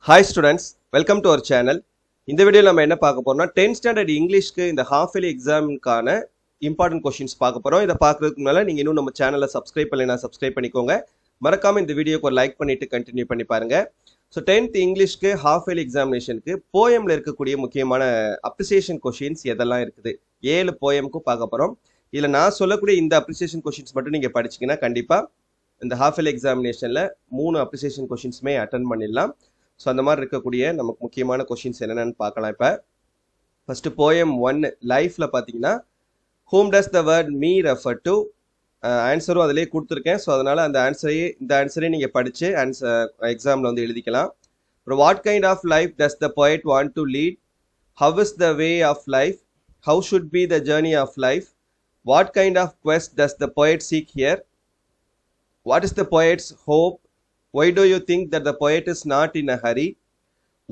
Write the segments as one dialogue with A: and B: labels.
A: Hi students, welcome to our channel. இந்த வீடியோல நம்ம என்ன பார்க்க போறோம்னா 10th ஸ்டாண்டர்ட் இங்கிலீஷ்க்கு இந்த ஹாஃப் இயர்லி எக்ஸாம்க்கான இம்பார்ட்டன்ட் क्वेश्चंस பார்க்க போறோம். இத பார்க்கிறதுக்கு முன்னால நீங்க இன்னும் நம்ம சேனலை சப்ஸ்கிரைப் பண்ணலைனா சப்ஸ்கிரைப் பண்ணிக்கோங்க. மறக்காம இந்த வீடியோக்கு ஒரு லைக் பண்ணிட்டு கண்டினியூ பண்ணி பாருங்க. ஸோ 10th இங்கிலீஷ்க்கு ஹாஃப் இயர்லி எக்ஸாமினேஷனுக்கு போயம்ல இருக்கக்கூடிய முக்கியமான அப்ரிசியேஷன் क्वेश्चंस எதெல்லாம் இருக்குது 7 போயம்க்கு பார்க்க போறோம். இதுல நான் சொல்லக்கூடிய இந்த அப்ரிசியேஷன் क्वेश्चंस மட்டும் நீங்க படிச்சீங்கன்னா கண்டிப்பா இந்த ஹாஃப் இயர்லி எக்ஸாமினேஷன்ல 3 அப்ரிசியேஷன் क्वेश्चंसமே அட்டெண்ட் பண்ணிடலாம். ஸோ அந்த மாதிரி இருக்கக்கூடிய நமக்கு முக்கியமான கொஷின்ஸ் என்னென்னு பார்க்கலாம். இப்போ ஃபர்ஸ்ட் போயம் 1 லைஃப்ல பார்த்தீங்கன்னா whom does the word me refer to, ஆன்சரும் அதிலே கொடுத்துருக்கேன். ஸோ அதனால இந்த ஆன்சரே நீங்கள் படித்து எக்ஸாமில் வந்து எழுதிக்கலாம். அப்புறம் what kind of life does the poet want to lead, how is the way of life, how should be the journey of life, what kind of quest does the poet seek here, what is the poet's hope, why do you think that the poet is not in a hurry,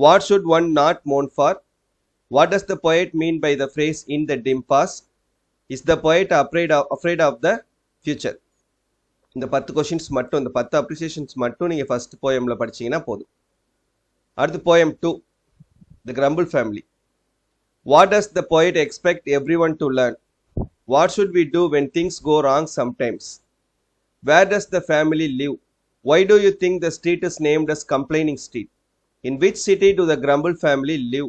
A: what should one not mourn for, what does the poet mean by the phrase in the dim past, is the poet afraid of the future. இந்த 10 questions மட்டும், இந்த 10 appreciations மட்டும் நீங்க first போயம்ல படிச்சீங்கன்னா போதும். அடுத்து poem 2 the grumble family. What does the poet expect everyone to learn, what should we do when things go wrong sometimes, where does the family live, why do you think the street is named as complaining street, in which city do the grumble family live,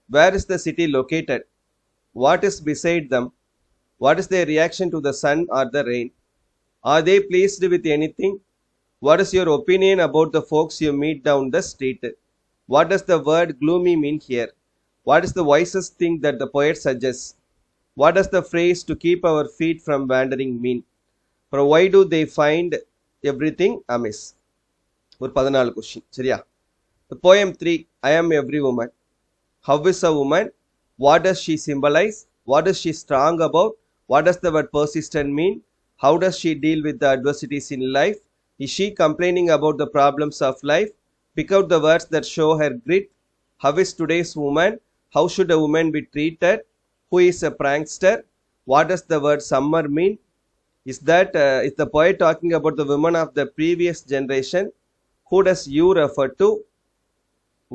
A: where is the city located, what is beside them, what is their reaction to the sun or the rain, are they pleased with anything, what is your opinion about the folks you meet down the street, what does the word gloomy mean here, what is the wisest thing that the poet suggests, what does the phrase to keep our feet from wandering mean, or why do they find everything amiss. ஒரு 14 question சரியா. poem 3 I am every woman, how is a woman, what does she symbolize, what is she strong about, what does the word persistent mean, how does she deal with the adversities in life, is she complaining about the problems of life, pick out the words that show her grit, how is today's woman, how should a woman be treated, who is a prankster, what does the word summer mean, is the poet talking about the women of the previous generation, who does you refer to,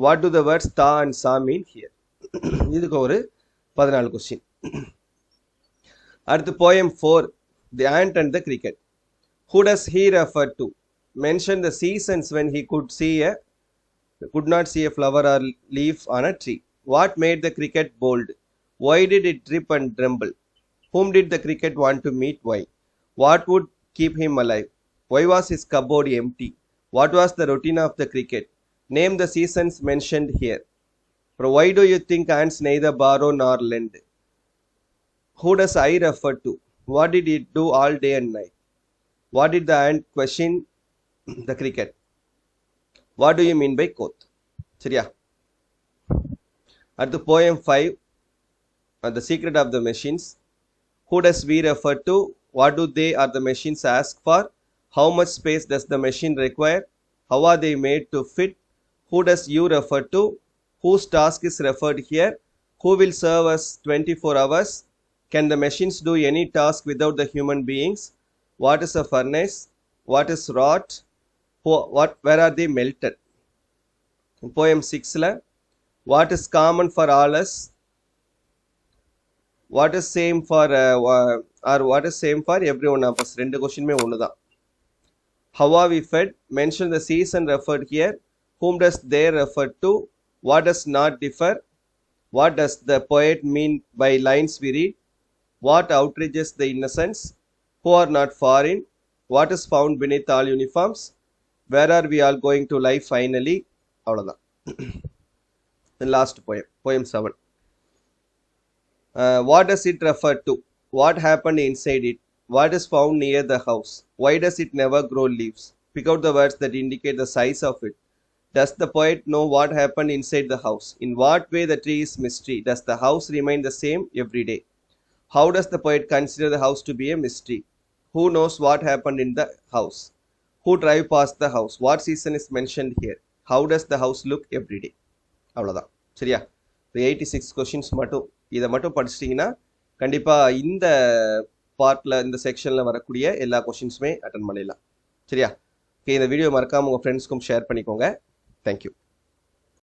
A: what do the words tha and sa mean here. இதுக்கு ஒரு 14 question. அடுத்து poem 4 the ant and the cricket. Who does he refer to, mention the seasons when he could not see a flower or leaf on a tree, what made the cricket bold, why did it trip and tremble, whom did the cricket want to meet, why, what would keep him alive, why was his cupboard empty, what was the routine of the cricket, name the seasons mentioned here, why do you think ants neither borrow nor lend, who does I refer to, what did it do all day and night, what did the ant question the cricket, what do you mean by quoth. சரியா. அடுத்து poem 5 the secret of the machines. Who does we refer to, what do they or the machines ask for, how much space does the machine require, how are they made to fit, who does you refer to, whose task is referred here, who will serve us 24 hours, can the machines do any task without the human beings, what is a furnace, what is wrought, where are they melted. In poem 6 la what is common for all us, what is same for or what is same for everyone of us. ரெண்டு क्वेश्चनமே ஒண்ணுதான். how are we fed, mention the season referred here, whom does they refer to, what does not differ, what does the poet mean by lines we read, what outrages the innocence, who are not foreign, what is found beneath all uniforms, where are we all going to lie finally. அவ்வளவுதான். the last poem 7. What does it refer to, what happened inside it, what is found near the house, why does it never grow leaves, pick out the words that indicate the size of it, does the poet know what happened inside the house, in what way the tree is mystery, does the house remain the same every day, how does the poet consider the house to be a mystery, who knows what happened in the house, who drive past the house, what season is mentioned here, how does the house look every day. அவ்வளோதான் சரியா. 86 questions மட்டும் இதை மட்டும் படிச்சிட்டிங்கன்னா கண்டிப்பாக இந்த பார்ட்டில் இந்த செக்ஷனில் வரக்கூடிய எல்லா கொஸ்டின்ஸுமே அட்டன் பண்ணிடலாம் சரியா. ஓகே, இந்த வீடியோ மறக்காமல் உங்கள் ஃப்ரெண்ட்ஸ்க்கும் ஷேர் பண்ணிக்கோங்க. தேங்க்யூ.